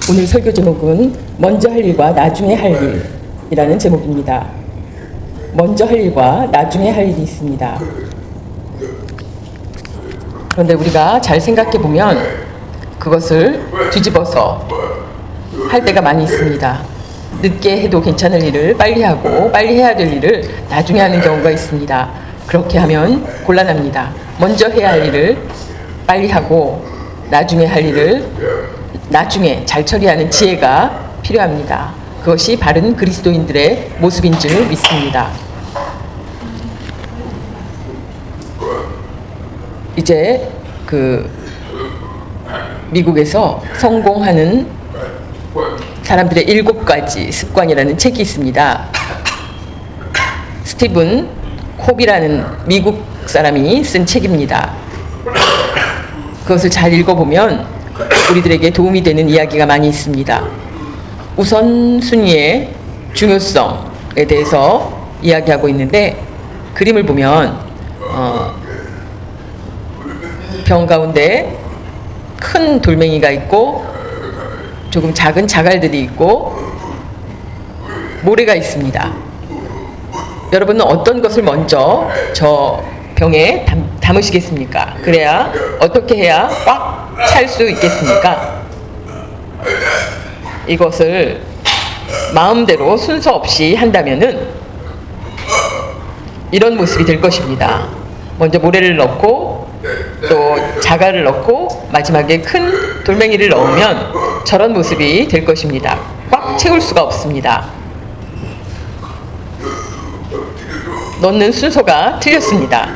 오늘 설교 제목은 먼저 할 일과 나중에 할 일이라는 제목입니다. 먼저 할 일과 나중에 할 일이 있습니다. 그런데 우리가 잘 생각해 보면 그것을 뒤집어서 할 때가 많이 있습니다. 늦게 해도 괜찮을 일을 빨리 하고 빨리 해야 될 일을 나중에 하는 경우가 있습니다. 그렇게 하면 곤란합니다. 먼저 해야 할 일을 빨리 하고 나중에 할 일을 나중에 잘 처리하는 지혜가 필요합니다. 그것이 바른 그리스도인들의 모습인 줄 믿습니다. 이제 미국에서 성공하는 사람들의 7가지 습관이라는 책이 있습니다. 스티븐 콥이라는 미국 사람이 쓴 책입니다. 그것을 잘 읽어보면 우리들에게 도움이 되는 이야기가 많이 있습니다. 우선순위의 중요성에 대해서 이야기하고 있는데, 그림을 보면 병 가운데 큰 돌멩이가 있고 조금 작은 자갈들이 있고 모래가 있습니다. 여러분은 어떤 것을 먼저 저 병에 담으시겠습니까? 그래야 어떻게 해야 꽉 찰 수 있겠습니까? 이것을 마음대로 순서 없이 한다면은 이런 모습이 될 것입니다. 먼저 모래를 넣고 또 자갈을 넣고 마지막에 큰 돌멩이를 넣으면 저런 모습이 될 것입니다. 꽉 채울 수가 없습니다. 넣는 순서가 틀렸습니다.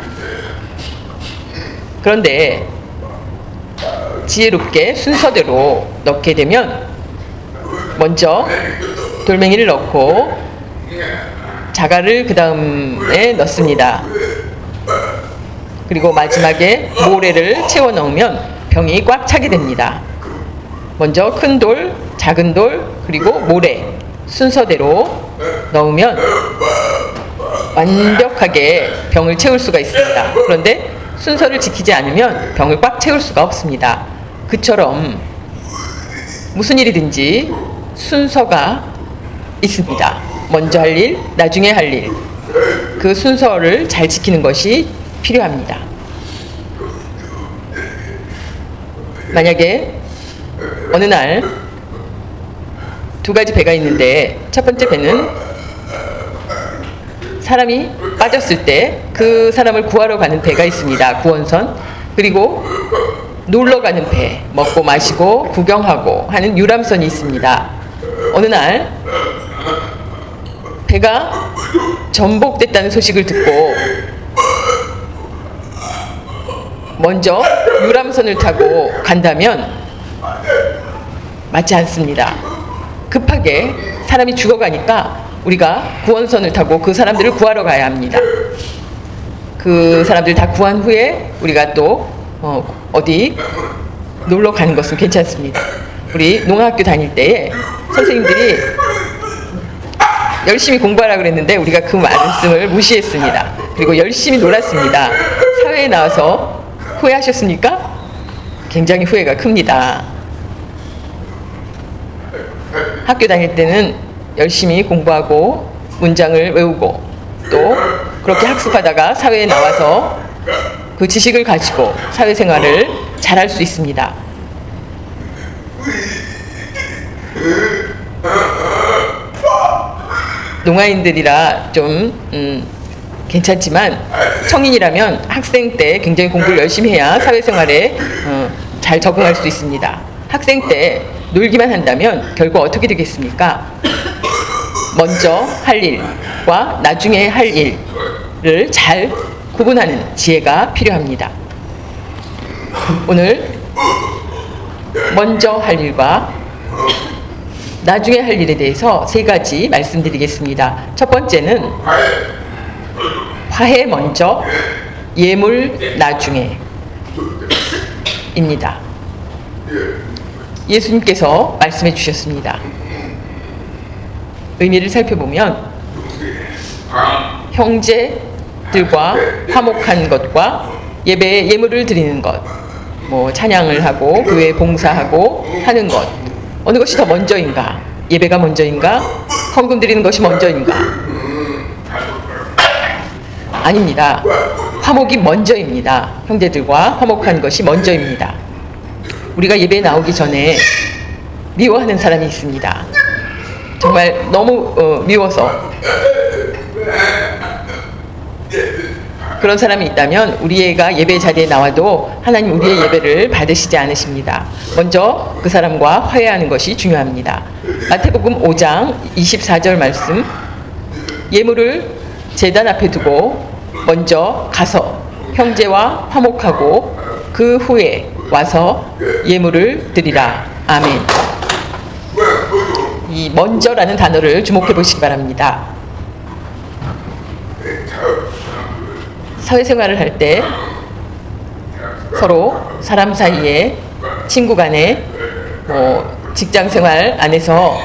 그런데 지혜롭게 순서대로 넣게 되면 먼저 돌멩이를 넣고 자갈을 그 다음에 넣습니다. 그리고 마지막에 모래를 채워 넣으면 병이 꽉 차게 됩니다. 먼저 큰 돌, 작은 돌, 그리고 모래 순서대로 넣으면 완벽하게 병을 채울 수가 있습니다. 그런데 순서를 지키지 않으면 병을 꽉 채울 수가 없습니다. 그처럼 무슨 일이든지 순서가 있습니다. 먼저 할 일, 나중에 할 일. 그 순서를 잘 지키는 것이 필요합니다. 만약에 어느 날 2가지 배가 있는데 첫 번째 배는 사람이 빠졌을 때 그 사람을 구하러 가는 배가 있습니다. 구원선. 그리고 놀러 가는 배, 먹고 마시고 구경하고 하는 유람선이 있습니다. 어느 날 배가 전복됐다는 소식을 듣고 먼저 유람선을 타고 간다면 맞지 않습니다. 급하게 사람이 죽어가니까 우리가 구원선을 타고 그 사람들을 구하러 가야 합니다. 그 사람들 다 구한 후에 우리가 또 어디 놀러 가는 것은 괜찮습니다. 우리 농학교 다닐 때에 선생님들이 열심히 공부하라 그랬는데 우리가 그 말씀을 무시했습니다. 그리고 열심히 놀았습니다. 사회에 나와서 후회하셨습니까? 굉장히 후회가 큽니다. 학교 다닐 때는 열심히 공부하고 문장을 외우고 또 그렇게 학습하다가 사회에 나와서 그 지식을 가지고 사회생활을 잘할 수 있습니다. 농아인들이라 좀 괜찮지만 성인이라면 학생 때 굉장히 공부를 열심히 해야 사회생활에 잘 적응할 수 있습니다. 학생 때 놀기만 한다면 결국 어떻게 되겠습니까? 먼저 할 일과 나중에 할 일을 잘 구분하는 지혜가 필요합니다. 오늘 먼저 할 일과 나중에 할 일에 대해서 3가지 말씀드리겠습니다. 첫 번째는 화해 먼저, 예물 나중에 입니다. 예수님께서 말씀해 주셨습니다. 의미를 살펴보면 형제들과 화목한 것과 예배에 예물을 드리는 것, 찬양을 하고 교회 봉사하고 하는 것, 어느 것이 더 먼저인가? 예배가 먼저인가? 헌금 드리는 것이 먼저인가? 아닙니다. 화목이 먼저입니다. 형제들과 화목한 것이 먼저입니다. 우리가 예배에 나오기 전에 미워하는 사람이 있습니다. 정말 너무 미워서 그런 사람이 있다면 우리가 예배 자리에 나와도 하나님 우리의 예배를 받으시지 않으십니다. 먼저 그 사람과 화해하는 것이 중요합니다. 마태복음 5장 24절 말씀, 예물을 제단 앞에 두고 먼저 가서 형제와 화목하고 그 후에 와서 예물을 드리라. 아멘. 이 먼저라는 단어를 주목해 보시기 바랍니다. 사회생활을 할 때 서로 사람 사이에 친구 간에 직장생활 안에서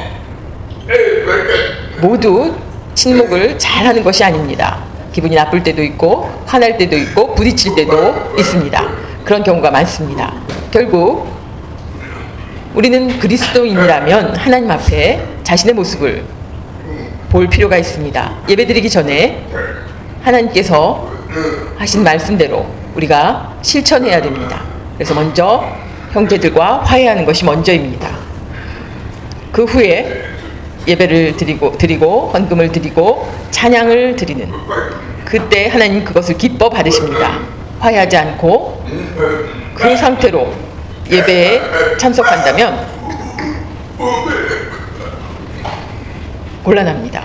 모두 친목을 잘하는 것이 아닙니다. 기분이 나쁠 때도 있고 화날 때도 있고 부딪힐 때도 있습니다. 그런 경우가 많습니다. 결국 우리는 그리스도인이라면 하나님 앞에 자신의 모습을 볼 필요가 있습니다. 예배드리기 전에 하나님께서 하신 말씀대로 우리가 실천해야 됩니다. 그래서 먼저 형제들과 화해하는 것이 먼저입니다. 그 후에 예배를 드리고 헌금을 드리고 찬양을 드리는 그때 하나님 그것을 기뻐 받으십니다. 화해하지 않고 그 상태로 예배에 참석한다면 곤란합니다.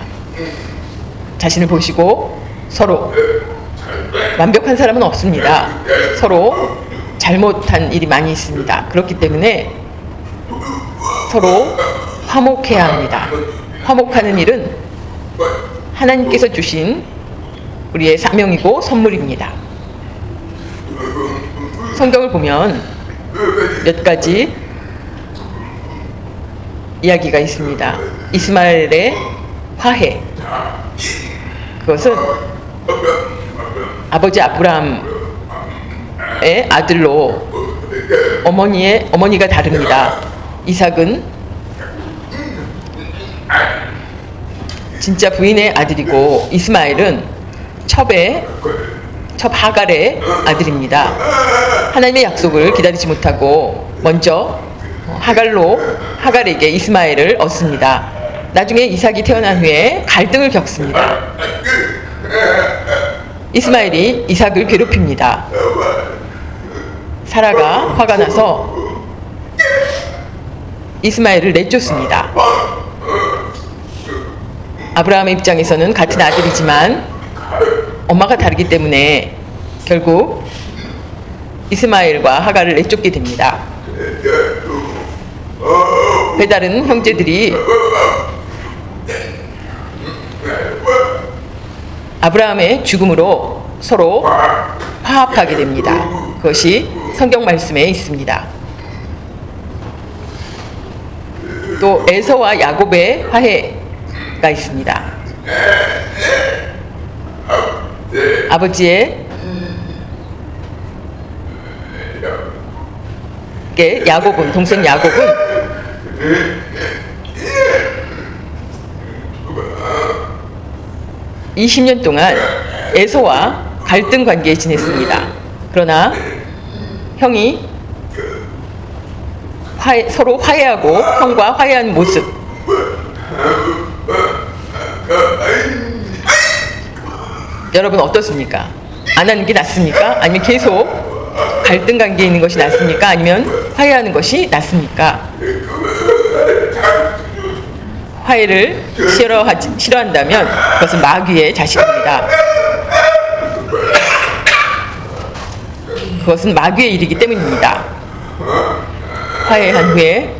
자신을 보시고 서로 완벽한 사람은 없습니다. 서로 잘못한 일이 많이 있습니다. 그렇기 때문에 서로 화목해야 합니다. 화목하는 일은 하나님께서 주신 우리의 사명이고 선물입니다. 성경을 보면 몇 가지 이야기가 있습니다. 이스마엘의 화해. 그것은 아버지 아브라함의 아들로 어머니가 다릅니다. 이삭은 진짜 부인의 아들이고 이스마엘은 첩 하갈의 아들입니다. 하나님의 약속을 기다리지 못하고 먼저 하갈에게 이스마엘을 얻습니다. 나중에 이삭이 태어난 후에 갈등을 겪습니다. 이스마엘이 이삭을 괴롭힙니다. 사라가 화가 나서 이스마엘을 내쫓습니다. 아브라함의 입장에서는 같은 아들이지만 엄마가 다르기 때문에 결국 이스마엘과 하갈을 내쫓게 됩니다. 배다른 형제들이 아브라함의 죽음으로 서로 화합하게 됩니다. 그것이 성경 말씀에 있습니다. 또 에서와 야곱의 화해가 있습니다. 아버지의 동생 야곱은 20년 동안 에서와 갈등 관계에 지냈습니다. 그러나 형이 서로 화해하고 형과 화해한 모습, 여러분 어떻습니까? 안 하는 게 낫습니까? 아니면 계속 갈등 관계에 있는 것이 낫습니까? 아니면 화해하는 것이 낫습니까? 화해를 싫어한다면 그것은 마귀의 자식입니다. 그것은 마귀의 일이기 때문입니다. 화해한 후에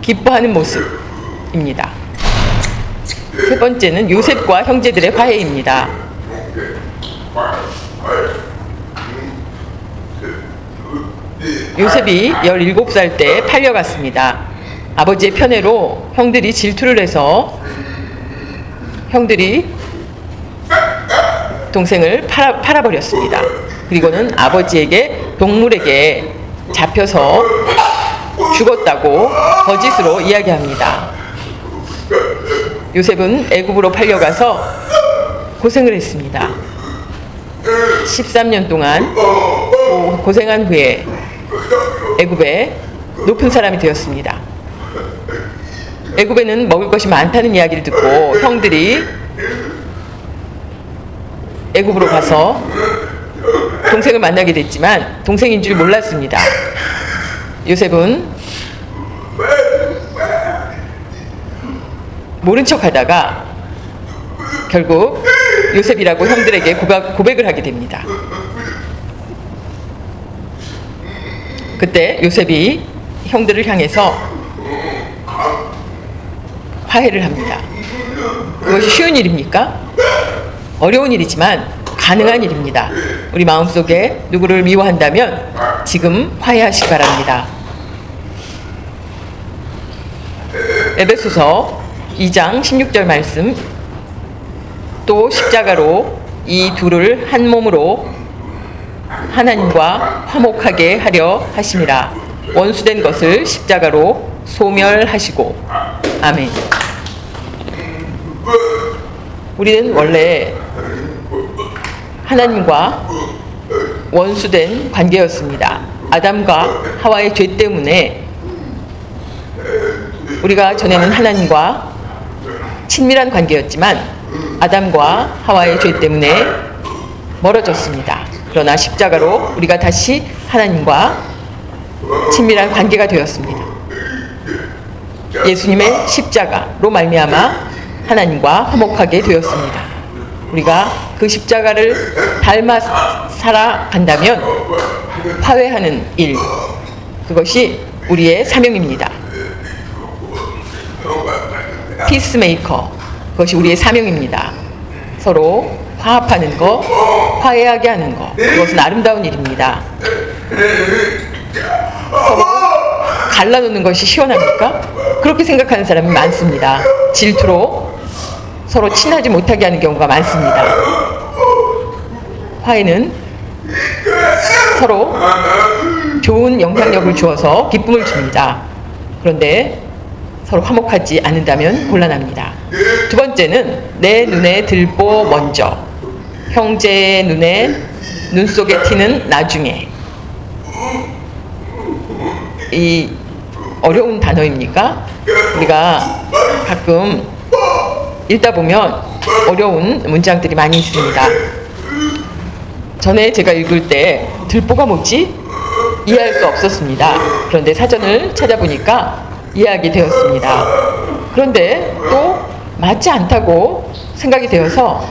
기뻐하는 모습입니다. 세 번째는 요셉과 형제들의 화해입니다. 요셉이 17살 때 팔려갔습니다. 아버지의 편애로 형들이 질투를 해서 형들이 동생을 팔아버렸습니다. 그리고는 아버지에게 동물에게 잡혀서 죽었다고 거짓으로 이야기합니다. 요셉은 애굽으로 팔려가서 고생을 했습니다. 13년 동안 고생한 후에 애굽의 높은 사람이 되었습니다. 애굽에는 먹을 것이 많다는 이야기를 듣고 형들이 애굽으로 가서 동생을 만나게 됐지만 동생인 줄 몰랐습니다. 요셉은 모른 척 하다가 결국 요셉이라고 형들에게 고백을 하게 됩니다. 그때 요셉이 형들을 향해서 화해를 합니다. 그것이 쉬운 일입니까? 어려운 일이지만 가능한 일입니다. 우리 마음속에 누구를 미워한다면 지금 화해하시기 바랍니다. 에베소서 2장 16절 말씀, 또 십자가로 이 둘을 한 몸으로 하나님과 화목하게 하려 하심이라. 원수된 것을 십자가로 소멸하시고. 아멘. 우리는 원래 하나님과 원수된 관계였습니다. 아담과 하와의 죄 때문에 우리가 전에는 하나님과 친밀한 관계였지만 아담과 하와의 죄 때문에 멀어졌습니다. 그러나 십자가로 우리가 다시 하나님과 친밀한 관계가 되었습니다. 예수님의 십자가로 말미암아 하나님과 화목하게 되었습니다. 우리가 그 십자가를 닮아 살아간다면 화해하는 일, 그것이 우리의 사명입니다. 피스메이커, 그것이 우리의 사명입니다. 서로 화합하는 것, 화해하게 하는 것, 그것은 아름다운 일입니다. 서로 갈라놓는 것이 시원합니까? 그렇게 생각하는 사람이 많습니다. 질투로 서로 친하지 못하게 하는 경우가 많습니다. 화해는 서로 좋은 영향력을 주어서 기쁨을 줍니다. 그런데 서로 화목하지 않는다면 곤란합니다. 두 번째는 내 눈에 들보 먼저, 형제의 눈 속에 티는 나중에. 이 어려운 단어입니까? 우리가 가끔 읽다 보면 어려운 문장들이 많이 있습니다. 전에 제가 읽을 때 들보가 뭐지? 이해할 수 없었습니다. 그런데 사전을 찾아보니까 이해하게 되었습니다. 그런데 또 맞지 않다고 생각이 되어서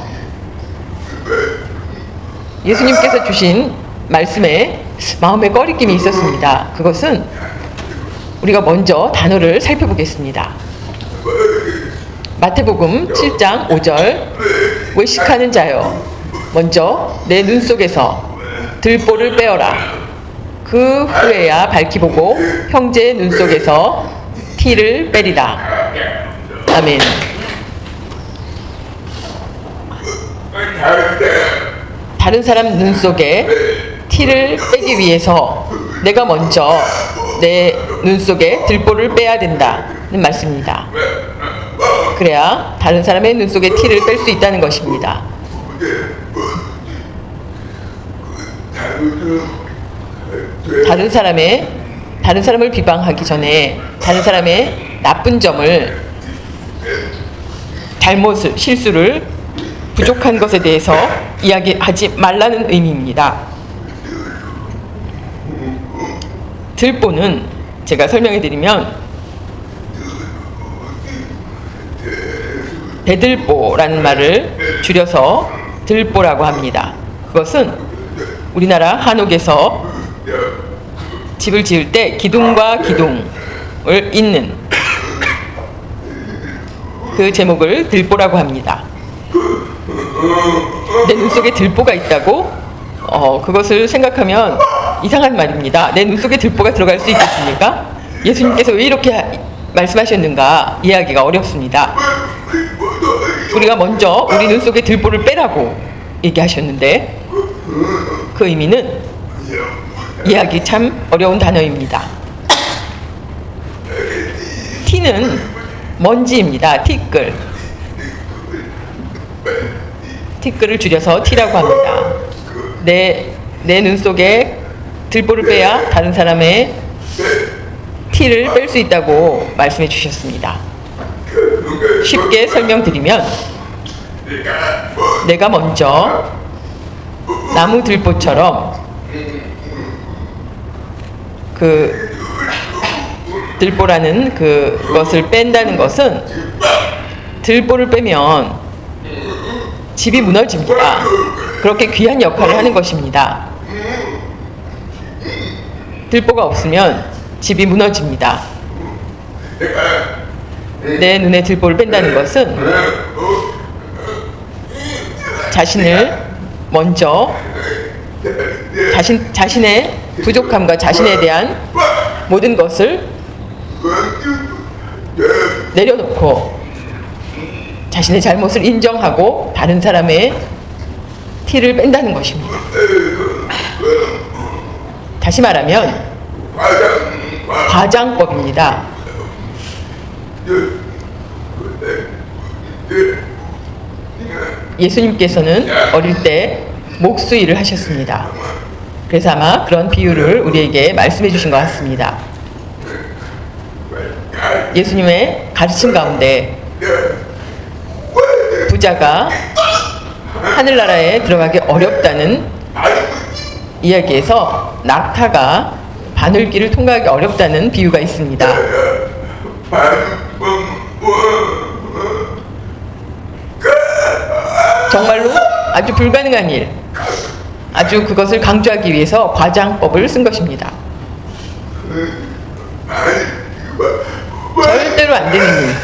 예수님께서 주신 말씀에 마음에 꺼리낌이 있었습니다. 그것은 우리가 먼저 단어를 살펴보겠습니다. 마태복음 7장 5절, 외식하는 자여 먼저 내 눈 속에서 들보를 빼어라. 그 후에야 밝히 보고 형제의 눈 속에서 티를 빼리라. 아멘. 다른 사람 눈 속에 티를 빼기 위해서 내가 먼저 내 눈 속에 들보를 빼야 된다는 말씀입니다. 그래야 다른 사람의 눈 속에 티를 뺄 수 있다는 것입니다. 다른 사람을 비방하기 전에 다른 사람의 나쁜 점을, 잘못을, 실수를, 부족한 것에 대해서 이야기하지 말라는 의미입니다. 들보는 제가 설명해 드리면 대들보라는 말을 줄여서 들보라고 합니다. 그것은 우리나라 한옥에서 집을 지을 때 기둥과 기둥을 잇는 그 제목을 들보라고 합니다. 내 눈 속에 들보가 있다고? 그것을 생각하면 이상한 말입니다. 내 눈 속에 들보가 들어갈 수 있겠습니까? 예수님께서 왜 이렇게 말씀하셨는가 이해하기가 어렵습니다. 우리가 먼저 우리 눈 속에 들보를 빼라고 얘기하셨는데 그 의미는 이해하기 참 어려운 단어입니다. 티는 먼지입니다. 티끌. 티끌을 줄여서 티라고 합니다. 내 눈 속에 들보를 빼야 다른 사람의 티를 뺄 수 있다고 말씀해 주셨습니다. 쉽게 설명드리면 내가 먼저 나무 들보처럼 그 들보라는 그것을 뺀다는 것은 들보를 빼면 집이 무너집니다. 그렇게 귀한 역할을 하는 것입니다. 들보가 없으면 집이 무너집니다. 내 눈에 들보를 뺀다는 것은 자신을 먼저 자신의 부족함과 자신에 대한 모든 것을 내려놓고 자신의 잘못을 인정하고 다른 사람의 티를 뺀다는 것입니다. 다시 말하면 과장법입니다. 예수님께서는 어릴 때 목수일을 하셨습니다. 그래서 아마 그런 비유를 우리에게 말씀해 주신 것 같습니다. 예수님의 가르침 가운데 부자가 하늘나라에 들어가기 어렵다는 이야기에서 낙타가 바늘길을 통과하기 어렵다는 비유가 있습니다. 정말로 아주 불가능한 일, 아주 그것을 강조하기 위해서 과장법을 쓴 것입니다. 절대로 안 되는 일.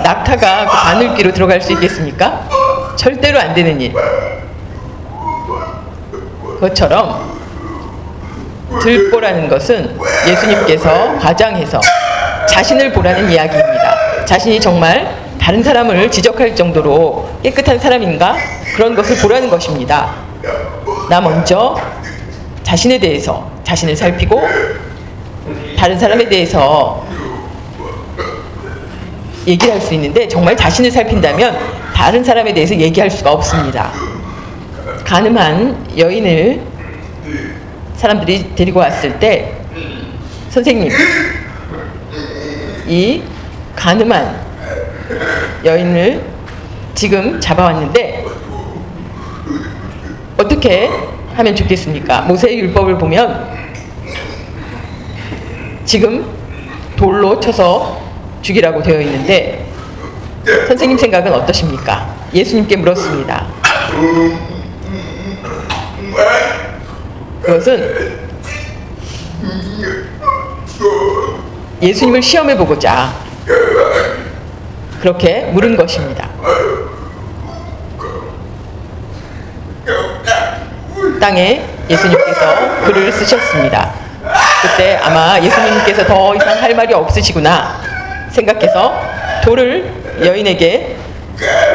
낙타가 그 바늘길로 들어갈 수 있겠습니까? 절대로 안 되는 일. 그것처럼 들보라는 것은 예수님께서 과장해서 자신을 보라는 이야기입니다. 자신이 정말 다른 사람을 지적할 정도로 깨끗한 사람인가? 그런 것을 보라는 것입니다. 나 먼저 자신에 대해서 자신을 살피고 다른 사람에 대해서 얘기를 할 수 있는데 정말 자신을 살핀다면 다른 사람에 대해서 얘기할 수가 없습니다. 가늠한 여인을 사람들이 데리고 왔을 때 선생님, 이 가늠한 여인을 지금 잡아왔는데 어떻게 하면 좋겠습니까? 모세의 율법을 보면 지금 돌로 쳐서 죽이라고 되어 있는데 선생님 생각은 어떠십니까? 예수님께 물었습니다. 그것은 예수님을 시험해 보고자 그렇게 물은 것입니다. 땅에 예수님께서 글을 쓰셨습니다. 그때 아마 예수님께서 더 이상 할 말이 없으시구나 생각해서 돌을 여인에게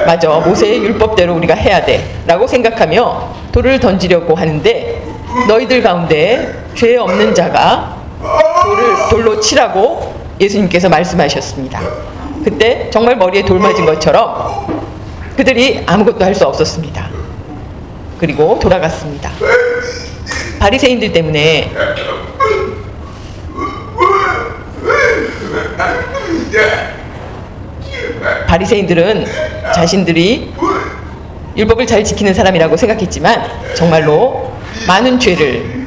맞아, 모세의 율법대로 우리가 해야 돼 라고 생각하며 돌을 던지려고 하는데 너희들 가운데 죄 없는 자가 돌로 치라고 예수님께서 말씀하셨습니다. 그때 정말 머리에 돌 맞은 것처럼 그들이 아무것도 할 수 없었습니다. 그리고 돌아갔습니다. 바리새인들 때문에 바리새인들은 자신들이 율법을 잘 지키는 사람이라고 생각했지만 정말로 많은 죄를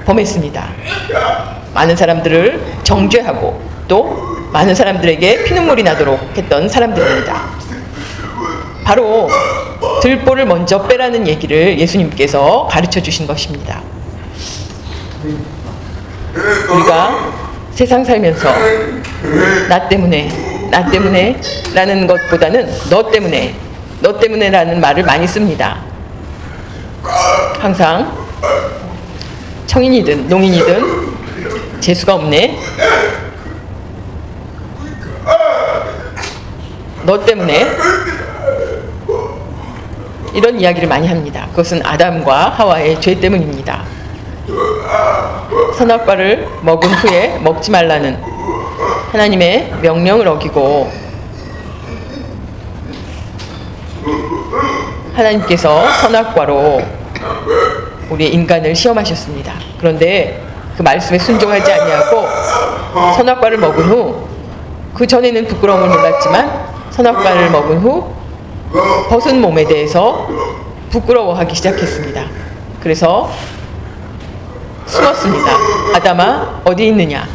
범했습니다. 많은 사람들을 정죄하고 또 많은 사람들에게 피눈물이 나도록 했던 사람들입니다. 바로 들보를 먼저 빼라는 얘기를 예수님께서 가르쳐 주신 것입니다. 우리가 세상 살면서 나 때문에 라는 것보다는 너 때문에 라는 말을 많이 씁니다. 항상 청인이든 농인이든 재수가 없네, 너 때문에, 이런 이야기를 많이 합니다. 그것은 아담과 하와의 죄 때문입니다. 선악과를 먹은 후에 먹지 말라는 하나님의 명령을 어기고 하나님께서 선악과로 우리 인간을 시험하셨습니다. 그런데 그 말씀에 순종하지 아니하고 선악과를 먹은 후, 그 전에는 부끄러움을 몰랐지만 선악과를 먹은 후 벗은 몸에 대해서 부끄러워하기 시작했습니다. 그래서 숨었습니다. 아담아 어디 있느냐.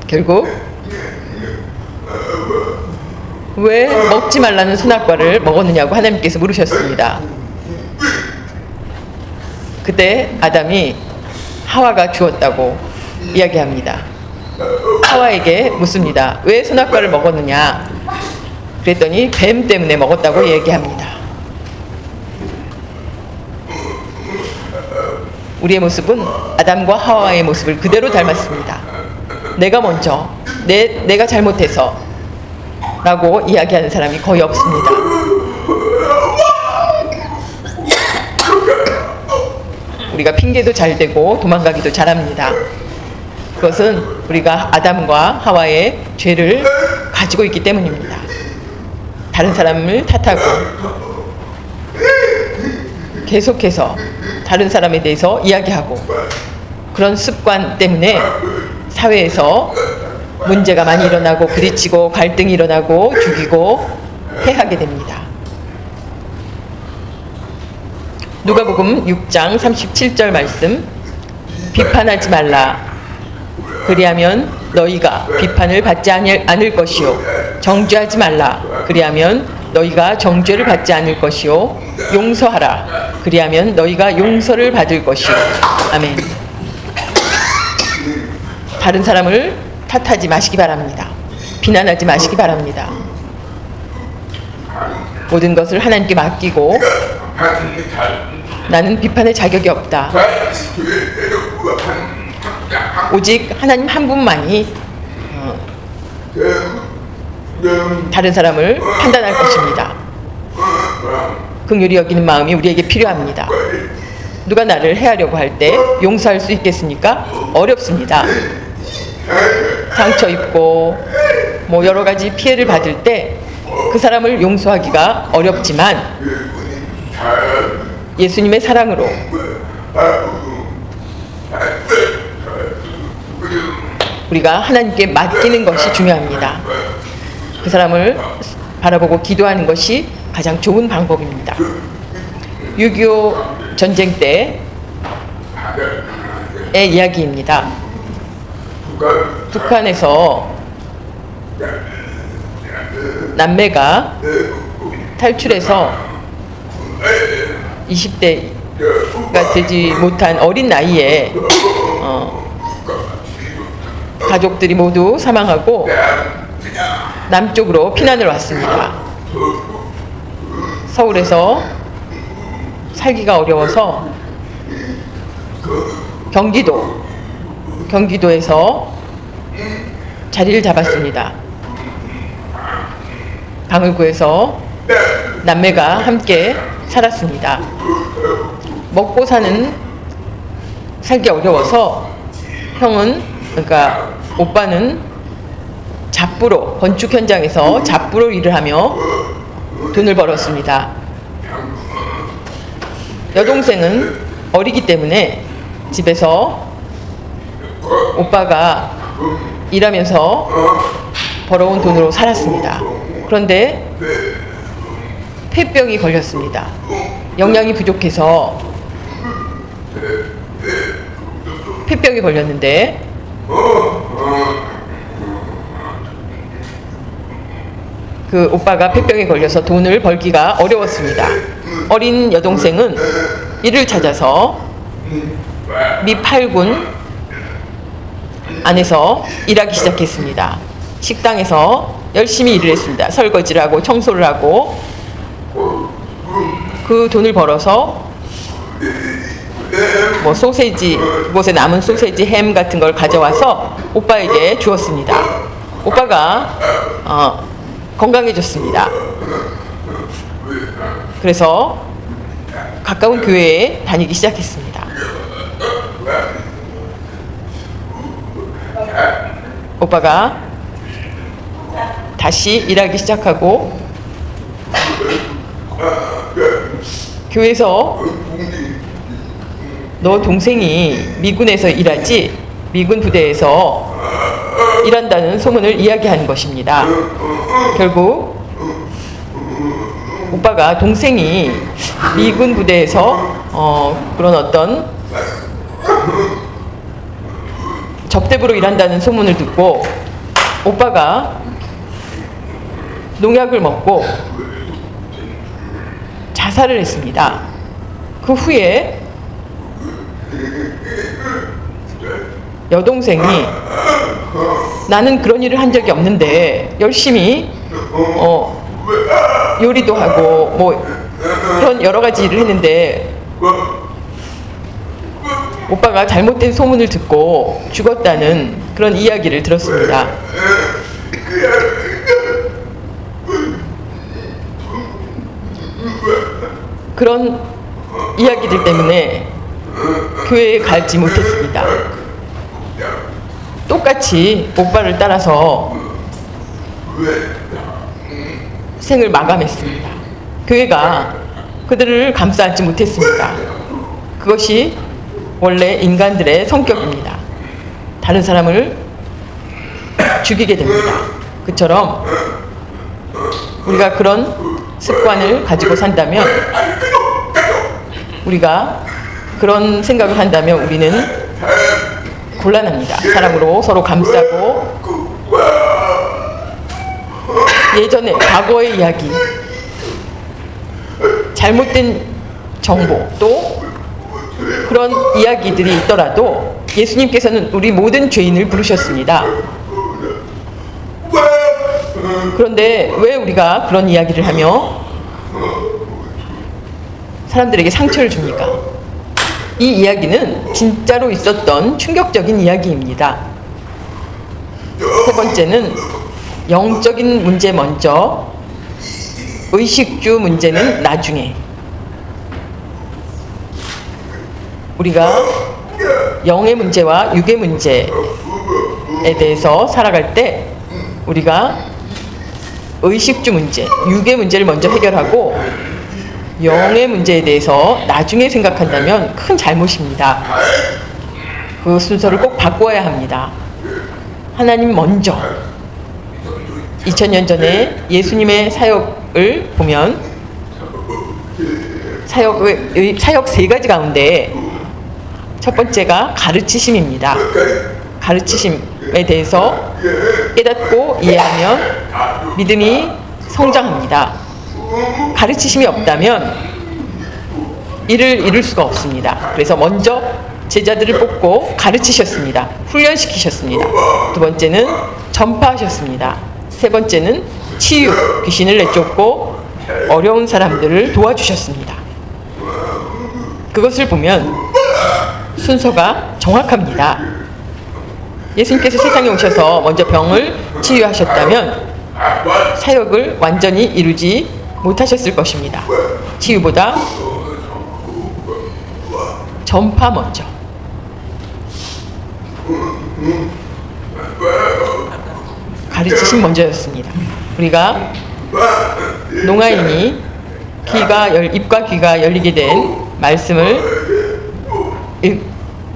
결국 왜 먹지 말라는 선악과를 먹었느냐고 하나님께서 물으셨습니다. 그때 아담이 하와가 주었다고 이야기합니다. 하와에게 묻습니다. 왜 선악과를 먹었느냐? 그랬더니 뱀 때문에 먹었다고 얘기합니다. 우리의 모습은 아담과 하와의 모습을 그대로 닮았습니다. 내가 먼저, 내가 잘못해서 라고 이야기하는 사람이 거의 없습니다. 우리가 핑계도 잘 대고 도망가기도 잘합니다. 그것은 우리가 아담과 하와의 죄를 가지고 있기 때문입니다. 다른 사람을 탓하고 계속해서 다른 사람에 대해서 이야기하고, 그런 습관 때문에 사회에서 문제가 많이 일어나고 부딪히고 갈등이 일어나고 죽이고 해하게 됩니다. 누가복음 6장 37절 말씀, 비판하지 말라. 그리하면 너희가 비판을 받지 않을 것이요, 정죄하지 말라. 그리하면 너희가 정죄를 받지 않을 것이요, 용서하라. 그리하면 너희가 용서를 받을 것이요. 아멘. 다른 사람을 탓하지 마시기 바랍니다. 비난하지 마시기 바랍니다. 모든 것을 하나님께 맡기고 나는 비판의 자격이 없다. 오직 하나님 한 분만이 다른 사람을 판단할 것입니다. 긍휼히 여기는 마음이 우리에게 필요합니다. 누가 나를 해하려고 할 때 용서할 수 있겠습니까? 어렵습니다. 상처 입고 뭐 여러 가지 피해를 받을 때 그 사람을 용서하기가 어렵지만 예수님의 사랑으로 우리가 하나님께 맡기는 것이 중요합니다. 그 사람을 바라보고 기도하는 것이 가장 좋은 방법입니다. 6.25 전쟁 때의 이야기입니다. 북한에서 남매가 탈출해서 20대가 되지 못한 어린 나이에 가족들이 모두 사망하고 남쪽으로 피난을 왔습니다. 서울에서 살기가 어려워서 경기도에서 자리를 잡았습니다. 방을 구해서 남매가 함께 살았습니다. 먹고 살기 어려워서 그러니까 오빠는 건축 현장에서 잡부로 일을 하며 돈을 벌었습니다. 여동생은 어리기 때문에 집에서 오빠가 일하면서 벌어온 돈으로 살았습니다. 그런데 폐병이 걸렸습니다. 영양이 부족해서 폐병이 걸렸는데 그 오빠가 폐병에 걸려서 돈을 벌기가 어려웠습니다. 어린 여동생은 일을 찾아서 미 8군 안에서 일하기 시작했습니다. 식당에서 열심히 일을 했습니다. 설거지를 하고 청소를 하고 그 돈을 벌어서 뭐 소세지, 그곳에 남은 소세지, 햄 같은 걸 가져와서 오빠에게 주었습니다. 오빠가 건강해졌습니다. 그래서 가까운 교회에 다니기 시작했습니다. 오빠가 다시 일하기 시작하고 교회에서 너 동생이 미군에서 일하지 미군 부대에서 일한다는 소문을 이야기하는 것입니다. 결국 오빠가 동생이 미군 부대에서 그런 어떤 접대부로 일한다는 소문을 듣고 오빠가 농약을 먹고 자살을 했습니다. 그 후에 여동생이 나는 그런 일을 한 적이 없는데 열심히 요리도 하고 뭐 그런 여러 가지 일을 했는데 오빠가 잘못된 소문을 듣고 죽었다는 그런 이야기를 들었습니다. 그런 이야기들 때문에 교회에 가지 못했습니다. 똑같이 오빠를 따라서 생을 마감했습니다. 교회가 그들을 감싸지 못했습니다. 그것이 원래 인간들의 성격입니다. 다른 사람을 죽이게 됩니다. 그처럼 우리가 그런 습관을 가지고 산다면, 우리가 그런 생각을 한다면 우리는 곤란합니다. 사랑으로 서로 감싸고, 예전에 과거의 이야기, 잘못된 정보, 또 그런 이야기들이 있더라도 예수님께서는 우리 모든 죄인을 부르셨습니다. 그런데 왜 우리가 그런 이야기를 하며 사람들에게 상처를 줍니까? 이 이야기는 진짜로 있었던 충격적인 이야기입니다. 세 번째는 영적인 문제 먼저, 의식주 문제는 나중에. 우리가 영의 문제와 육의 문제에 대해서 살아갈 때 우리가 의식주 문제, 육의 문제를 먼저 해결하고 영의 문제에 대해서 나중에 생각한다면 큰 잘못입니다. 그 순서를 꼭 바꿔야 합니다. 하나님 먼저. 2000년 전에 예수님의 사역을 보면 사역 세 가지 가운데 첫 번째가 가르치심입니다. 가르치심에 대해서 깨닫고 이해하면 믿음이 성장합니다. 가르치심이 없다면 이를 이룰 수가 없습니다. 그래서 먼저 제자들을 뽑고 가르치셨습니다. 훈련시키셨습니다. 두 번째는 전파하셨습니다. 세 번째는 치유, 귀신을 내쫓고 어려운 사람들을 도와주셨습니다. 그것을 보면 순서가 정확합니다. 예수님께서 세상에 오셔서 먼저 병을 치유하셨다면 사역을 완전히 이루지 못하셨을 것입니다. 치유보다 전파 먼저. 가르치심 먼저였습니다. 우리가 농아인이 입과 귀가 열리게 된 말씀을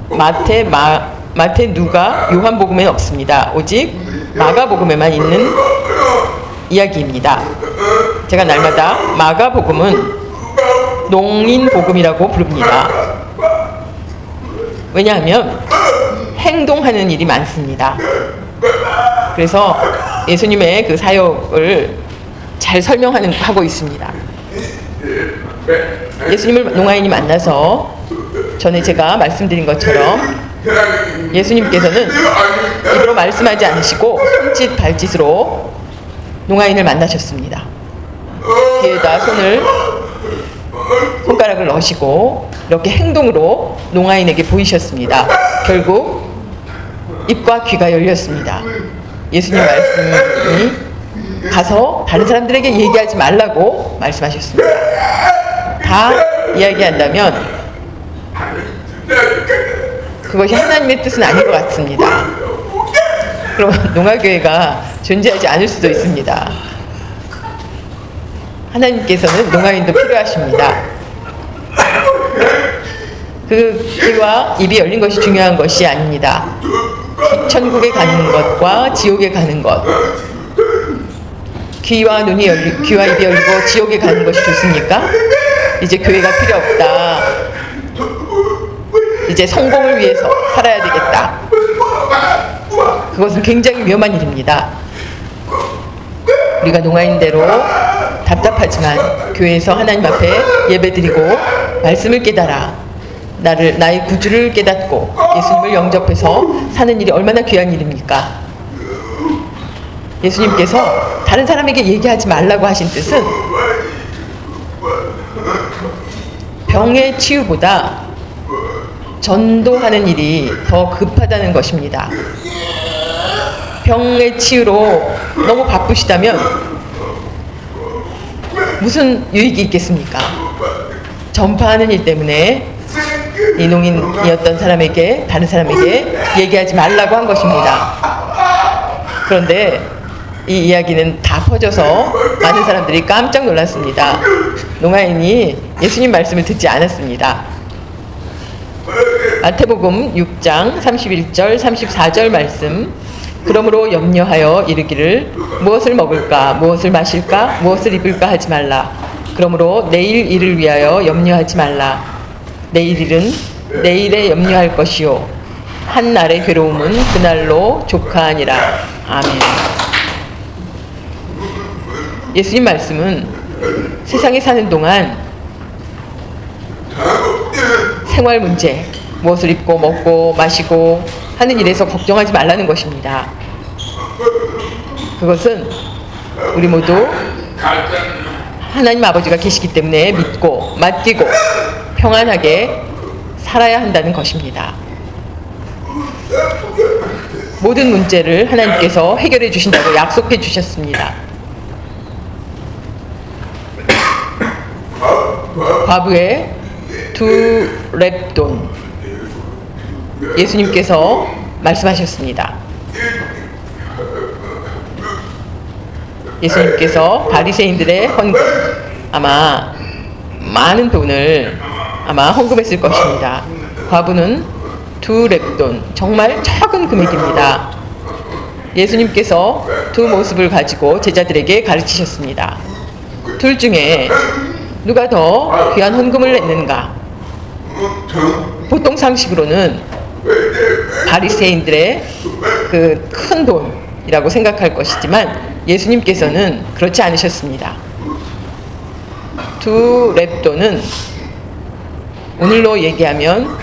마태, 누가, 요한복음에는 없습니다. 오직 마가복음에만 있는 이야기입니다. 제가 날마다 마가복음은 농인복음이라고 부릅니다. 왜냐하면 행동하는 일이 많습니다. 그래서 예수님의 그 사역을 잘 하고 있습니다. 예수님을 농아인이 만나서 전에 제가 말씀드린 것처럼 예수님께서는 입으로 말씀하지 않으시고 손짓 발짓으로 농아인을 만나셨습니다. 귀에다 손가락을 넣으시고 이렇게 행동으로 농아인에게 보이셨습니다. 결국 입과 귀가 열렸습니다. 예수님 말씀이 가서 다른 사람들에게 얘기하지 말라고 말씀하셨습니다. 다 이야기한다면 그것이 하나님의 뜻은 아닌 것 같습니다. 그러면 농아교회가 존재하지 않을 수도 있습니다. 하나님께서는 농아인도 필요하십니다. 그 귀와 입이 열린 것이 중요한 것이 아닙니다. 천국에 가는 것과 지옥에 가는 것. 귀와 입이 열리고 지옥에 가는 것이 좋습니까? 이제 교회가 필요 없다. 이제 성공을 위해서 살아야 되겠다. 그것은 굉장히 위험한 일입니다. 우리가 농아인대로 답답하지만 교회에서 하나님 앞에 예배드리고 말씀을 깨달아 나의 구주를 깨닫고 예수님을 영접해서 사는 일이 얼마나 귀한 일입니까? 예수님께서 다른 사람에게 얘기하지 말라고 하신 뜻은 병의 치유보다 전도하는 일이 더 급하다는 것입니다. 병의 치유로 너무 바쁘시다면 무슨 유익이 있겠습니까? 전파하는 일 때문에 이 농인이었던 사람에게, 다른 사람에게 얘기하지 말라고 한 것입니다. 그런데 이 이야기는 다 퍼져서 많은 사람들이 깜짝 놀랐습니다. 농아인이 예수님 말씀을 듣지 않았습니다. 마태복음 6장 31절 34절 말씀. 그러므로 염려하여 이르기를 무엇을 먹을까, 무엇을 마실까, 무엇을 입을까 하지 말라. 그러므로 내일 일을 위하여 염려하지 말라. 내일 일은 내일에 염려할 것이요 한 날의 괴로움은 그날로 조카하니라. 아멘. 예수님 말씀은 세상에 사는 동안 생활 문제, 무엇을 입고 먹고 마시고 하는 일에서 걱정하지 말라는 것입니다. 그것은 우리 모두 하나님 아버지가 계시기 때문에 믿고 맡기고 평안하게 살아야 한다는 것입니다. 모든 문제를 하나님께서 해결해 주신다고 약속해 주셨습니다. 과부의 두 렙돈, 예수님께서 말씀하셨습니다. 예수님께서 바리새인들의 헌금, 아마 많은 돈을 아마 헌금했을 것입니다. 과부는 두 렙돈, 정말 적은 금액입니다. 예수님께서 두 모습을 가지고 제자들에게 가르치셨습니다. 둘 중에 누가 더 귀한 헌금을 냈는가? 보통 상식으로는 바리새인들의 그 큰 돈이라고 생각할 것이지만 예수님께서는 그렇지 않으셨습니다. 두 렙돈은 오늘로 얘기하면,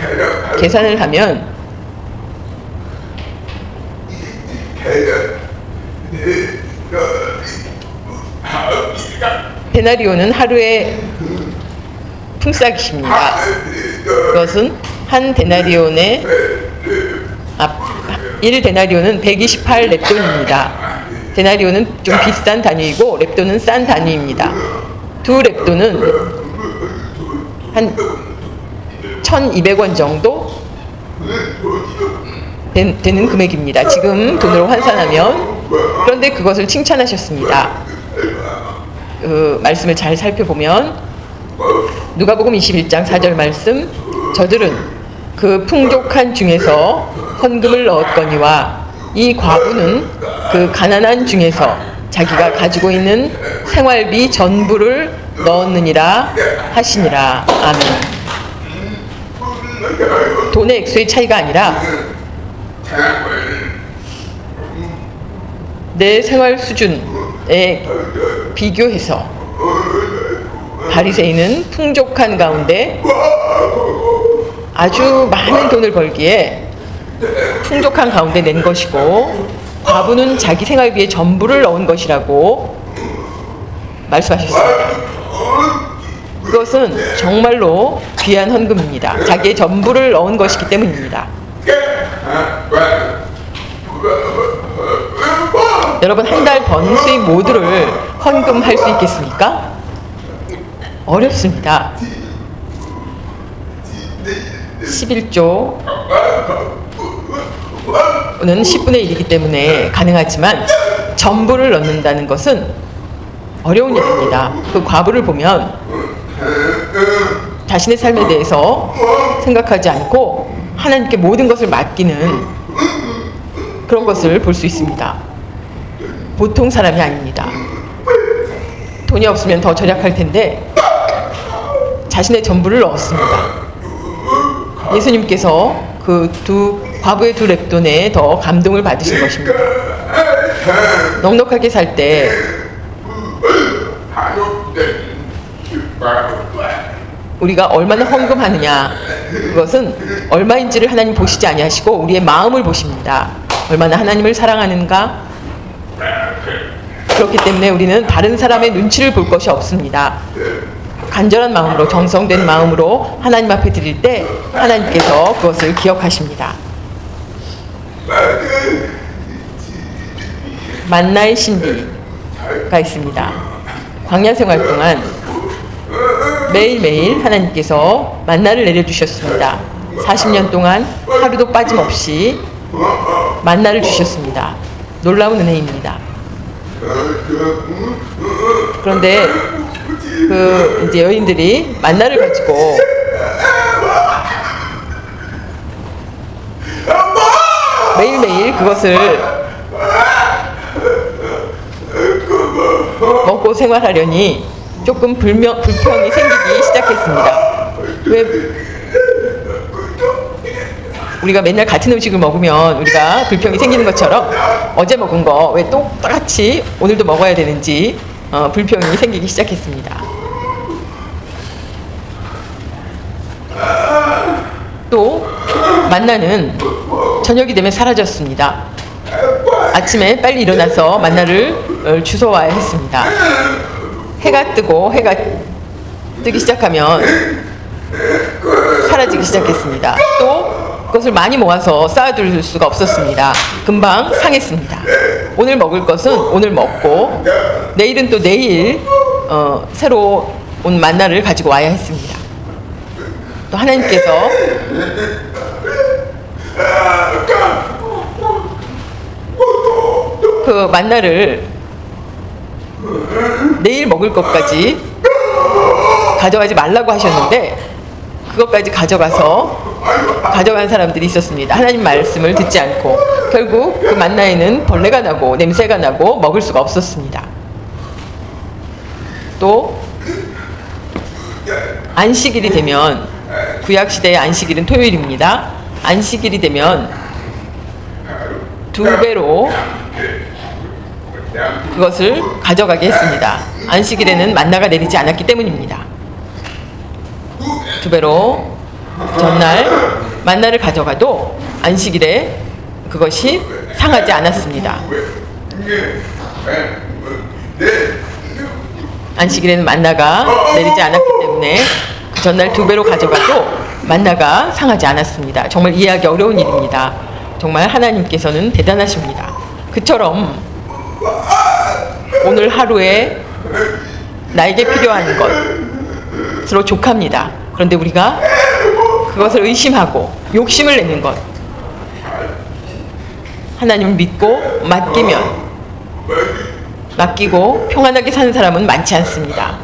계산을 하면 데나리오는 하루의 품삯입니다. 그것은 한 데나리온의 1데나리온은 128 렙돈입니다. 데나리온은 좀 비싼 단위이고 렙돈은 싼 단위입니다. 두 렙돈은 한 1,200원 정도 되는 금액입니다. 지금 돈으로 환산하면. 그런데 그것을 칭찬하셨습니다. 그 말씀을 잘 살펴보면 누가복음 21장 4절 말씀, 저들은 그 풍족한 중에서 헌금을 넣었거니와 이 과부는 그 가난한 중에서 자기가 가지고 있는 생활비 전부를 넣었느니라 하시니라. 아멘. 돈의 액수의 차이가 아니라 내 생활 수준에 비교해서 바리새인은 풍족한 가운데 아주 많은 돈을 벌기에 풍족한 가운데 낸 것이고, 과부는 자기 생활비에 전부를 넣은 것이라고 말씀하셨습니다. 그것은 정말로 귀한 헌금입니다. 자기의 전부를 넣은 것이기 때문입니다. 여러분, 한 달 번 수입 모두를 헌금할 수 있겠습니까? 어렵습니다. 11조 10분의 1이기 때문에 가능하지만 전부를 넣는다는 것은 어려운 일입니다. 그 과부를 보면 자신의 삶에 대해서 생각하지 않고 하나님께 모든 것을 맡기는 그런 것을 볼 수 있습니다. 보통 사람이 아닙니다. 돈이 없으면 더 절약할 텐데 자신의 전부를 넣었습니다. 예수님께서 그 과부의 2렙돈에 더 감동을 받으신 것입니다. 넉넉하게 살 때 우리가 얼마나 헌금하느냐, 그것은 얼마인지를 하나님 보시지 아니하시고 우리의 마음을 보십니다. 얼마나 하나님을 사랑하는가. 그렇기 때문에 우리는 다른 사람의 눈치를 볼 것이 없습니다. 간절한 마음으로, 정성된 마음으로 하나님 앞에 드릴 때 하나님께서 그것을 기억하십니다. 만나의 신비가 있습니다. 광야 생활 동안 매일매일 하나님께서 만나를 내려주셨습니다. 40년 동안 하루도 빠짐없이 만나를 주셨습니다. 놀라운 은혜입니다. 그런데 이제 여인들이 만나를 가지고 매일매일 그것을 먹고 생활하려니 조금 불평이 생기기 시작했습니다. 왜 우리가 맨날 같은 음식을 먹으면 우리가 불평이 생기는 것처럼 어제 먹은 거 왜 똑같이 오늘도 먹어야 되는지 불평이 생기기 시작했습니다. 또 만나는 저녁이 되면 사라졌습니다. 아침에 빨리 일어나서 만나를 주워와야 했습니다. 해가 뜨기 시작하면 사라지기 시작했습니다. 또 그것을 많이 모아서 쌓아둘 수가 없었습니다. 금방 상했습니다. 오늘 먹을 것은 오늘 먹고 내일은 또 내일 새로 온 만나를 가지고 와야 했습니다. 또 하나님께서 그 만나를 내일 먹을 것까지 가져가지 말라고 하셨는데 그것까지 가져간 사람들이 있었습니다. 하나님 말씀을 듣지 않고 결국 그 만나에는 벌레가 나고 냄새가 나고 먹을 수가 없었습니다. 또 안식일이 되면, 구약시대의 안식일은 토요일입니다. 안식일이 되면 2배로 그것을 가져가게 했습니다. 안식일에는 만나가 내리지 않았기 때문입니다. 2배로 전날 만나를 가져가도 안식일에 그것이 상하지 않았습니다. 안식일에는 만나가 내리지 않았기 때문에 그 전날 2배로 가져가도 만나가 상하지 않았습니다. 정말 이해하기 어려운 일입니다. 정말 하나님께서는 대단하십니다. 그처럼 오늘 하루에 나에게 필요한 것으로 족합니다. 그런데 우리가 그것을 의심하고 욕심을 내는 것, 하나님을 믿고 맡기고 평안하게 사는 사람은 많지 않습니다.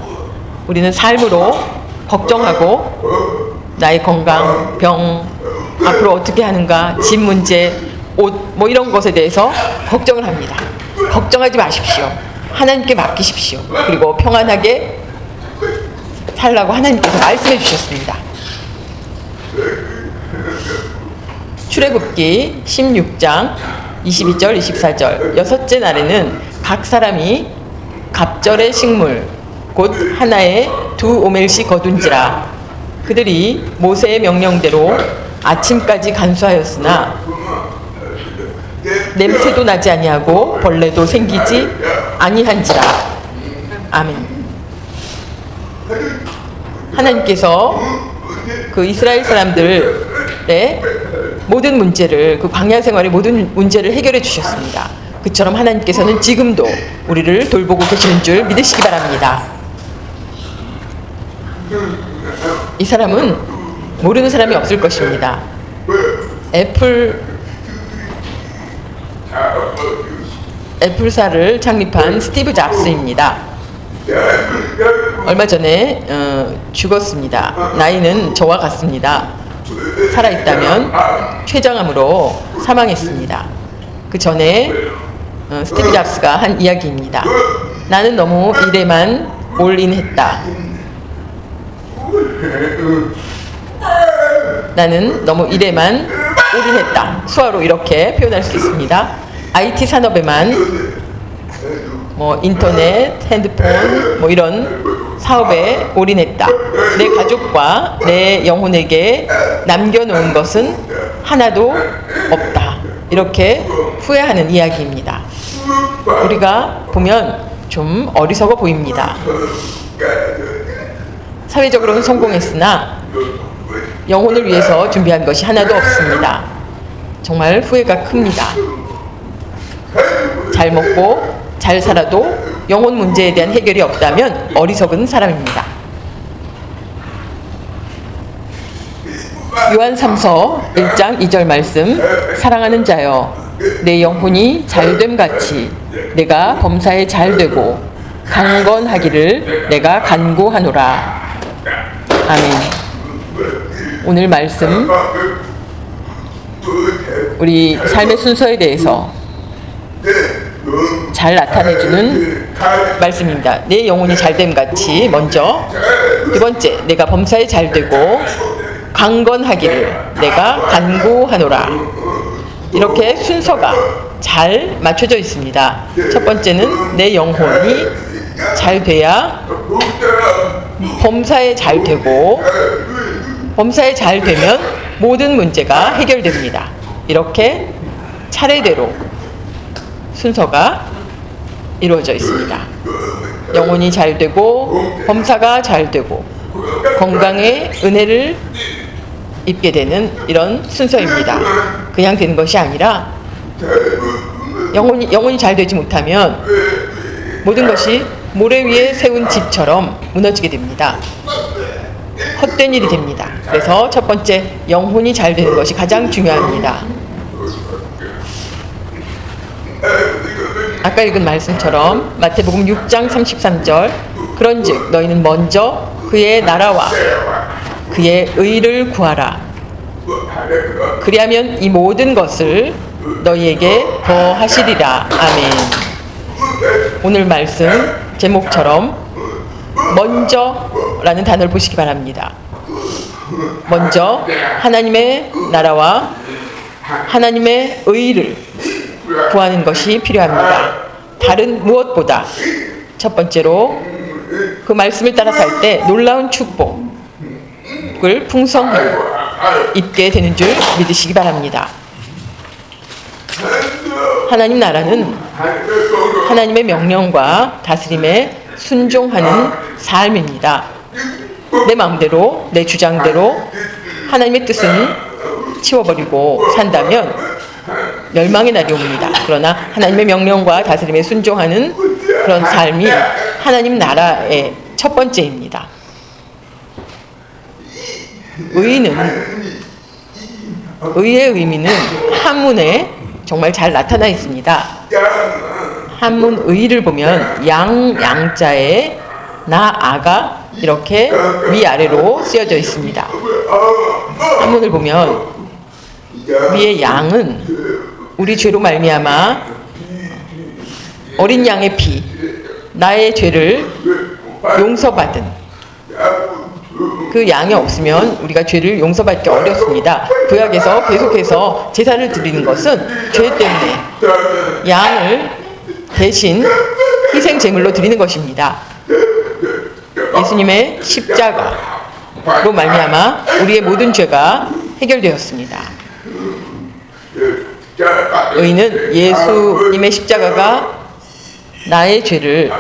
우리는 삶으로 걱정하고 나의 건강, 병, 앞으로 어떻게 하는가, 집 문제, 옷, 이런 것에 대해서 걱정을 합니다. 걱정하지 마십시오. 하나님께 맡기십시오. 그리고 평안하게 살라고 하나님께서 말씀해 주셨습니다. 출애굽기 16장 22절 24절 여섯째 날에는 각 사람이 갑절의 식물 곧 하나에 2오멜씩 거둔지라. 그들이 모세의 명령대로 아침까지 간수하였으나 냄새도 나지 아니하고 벌레도 생기지 아니한지라. 아멘. 하나님께서 그 이스라엘 사람들의 모든 문제를, 그 광야 생활의 모든 문제를 해결해 주셨습니다. 그처럼 하나님께서는 지금도 우리를 돌보고 계시는 줄 믿으시기 바랍니다. 이 사람은 모르는 사람이 없을 것입니다. 애플 애플사를 창립한 스티브 잡스입니다. 얼마 전에 죽었습니다. 나이는 저와 같습니다. 살아있다면 췌장암으로 사망했습니다. 그 전에 스티브 잡스가 한 이야기입니다. 나는 너무 일에만 올인했다. 나는 너무 일에만 올인했다. 수화로 이렇게 표현할 수 있습니다. IT 산업에만 인터넷, 핸드폰 이런 사업에 올인했다. 내 가족과 내 영혼에게 남겨놓은 것은 하나도 없다. 이렇게 후회하는 이야기입니다. 우리가 보면 좀 어리석어 보입니다. 사회적으로는 성공했으나 영혼을 위해서 준비한 것이 하나도 없습니다. 정말 후회가 큽니다. 잘 먹고 잘 살아도 영혼 문제에 대한 해결이 없다면 어리석은 사람입니다. 요한 3서 1장 2절 말씀, 사랑하는 자여 내 영혼이 잘됨 같이 내가 범사에 잘되고 강건하기를 내가 간구하노라. 아멘. 오늘 말씀 우리 삶의 순서에 대해서 잘 나타내주는 말씀입니다. 내 영혼이 잘됨 같이 먼저, 두 번째 내가 범사에 잘되고 강건하기를 내가 간구하노라. 이렇게 순서가 잘 맞춰져 있습니다. 첫 번째는 내 영혼이 잘 돼야 범사에 잘 되고, 범사에 잘 되면 모든 문제가 해결됩니다. 이렇게 차례대로 순서가 이루어져 있습니다. 영혼이 잘 되고 범사가 잘 되고 건강의 은혜를 입게 되는 이런 순서입니다. 그냥 되는 것이 아니라 영혼이 잘 되지 못하면 모든 것이 모래 위에 세운 집처럼 무너지게 됩니다. 헛된 일이 됩니다. 그래서 첫 번째, 영혼이 잘 되는 것이 가장 중요합니다. 아까 읽은 말씀처럼 마태복음 6장 33절, 그런즉 너희는 먼저 그의 나라와 그의 의를 구하라. 그리하면 이 모든 것을 너희에게 더하시리라. 아멘. 오늘 말씀 제목처럼 먼저라는 단어를 보시기 바랍니다. 먼저 하나님의 나라와 하나님의 의를 구하는 것이 필요합니다. 다른 무엇보다 첫 번째로 그 말씀을 따라 살 때 놀라운 축복을 풍성히 입게 되는 줄 믿으시기 바랍니다. 하나님 나라는 하나님의 명령과 다스림에 순종하는 삶입니다. 내 마음대로, 내 주장대로 하나님의 뜻은 치워버리고 산다면 멸망의 날이 옵니다. 그러나 하나님의 명령과 다스림에 순종하는 그런 삶이 하나님 나라의 첫 번째입니다. 의의 의미는 한문에 정말 잘 나타나 있습니다. 한문 의를 보면 양자에 아가 이렇게 위아래로 쓰여져 있습니다. 한문을 보면 위의 양은 우리 죄로 말미암아 어린 양의 피, 나의 죄를 용서받은 그 양이 없으면 우리가 죄를 용서받기 어렵습니다. 구약에서 계속해서 제사를 드리는 것은 죄 때문에 양을 대신 희생 제물로 드리는 것입니다. 예수님의 십자가로 말미암아 우리의 모든 죄가 해결되었습니다. 의는 예수님의 십자가가 나의 죄를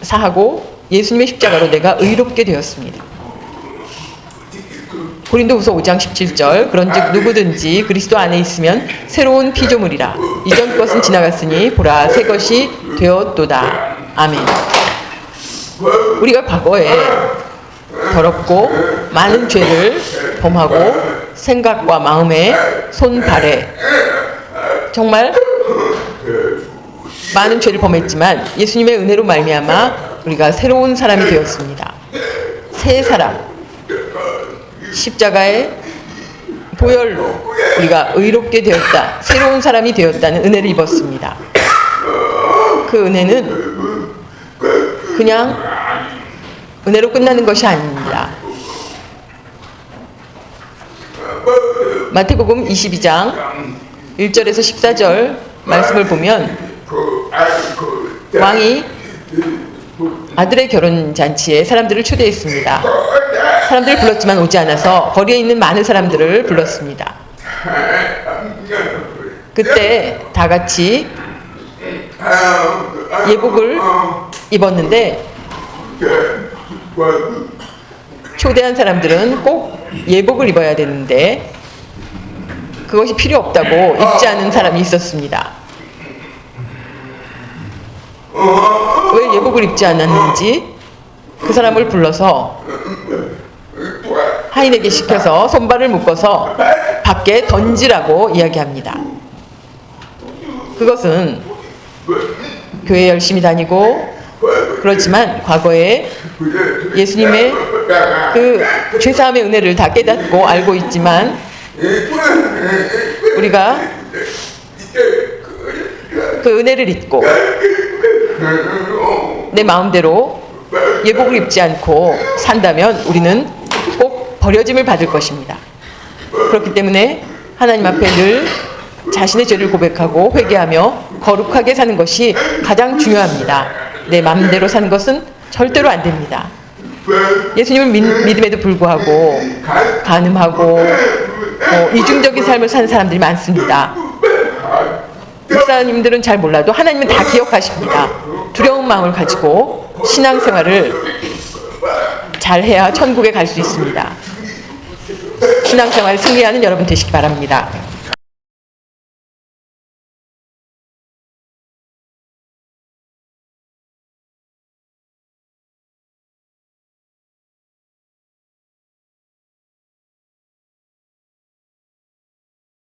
사하고 예수님의 십자가로 내가 의롭게 되었습니다. 고린도후서 5장 17절, 그런즉 누구든지 그리스도 안에 있으면 새로운 피조물이라. 이전 것은 지나갔으니 보라 새 것이 되었도다. 아멘. 우리가 과거에 더럽고 많은 죄를 범하고 생각과 마음에 손발에 정말 많은 죄를 범했지만 예수님의 은혜로 말미암아 우리가 새로운 사람이 되었습니다. 새 사람, 십자가의 보혈로 우리가 의롭게 되었다, 새로운 사람이 되었다는 은혜를 입었습니다. 그 은혜는 그냥 은혜로 끝나는 것이 아닙니다. 마태복음 22장 1절에서 14절 말씀을 보면 왕이 아들의 결혼잔치에 사람들을 초대했습니다. 사람들을 불렀지만 오지 않아서 거리에 있는 많은 사람들을 불렀습니다. 그때 다 같이 예복을 입었는데 초대한 사람들은 꼭 예복을 입어야 되는데 그것이 필요 없다고 입지 않은 사람이 있었습니다. 왜 예복을 입지 않았는지 그 사람을 불러서 하인에게 시켜서 손발을 묶어서 밖에 던지라고 이야기합니다. 그것은 교회 열심히 다니고 그렇지만 과거에 예수님의 그 죄사함의 은혜를 다 깨닫고 알고 있지만 우리가 그 은혜를 잊고 내 마음대로 예복을 입지 않고 산다면 우리는 꼭 버려짐을 받을 것입니다. 그렇기 때문에 하나님 앞에 늘 자신의 죄를 고백하고 회개하며 거룩하게 사는 것이 가장 중요합니다. 내 마음대로 사는 것은 절대로 안 됩니다. 예수님을 믿음에도 불구하고 간음하고 이중적인 삶을 사는 사람들이 많습니다. 목사님들은 잘 몰라도 하나님은 다 기억하십니다. 두려운 마음을 가지고 신앙생활을 잘해야 천국에 갈 수 있습니다. 신앙생활 승리하는 여러분 되시기 바랍니다.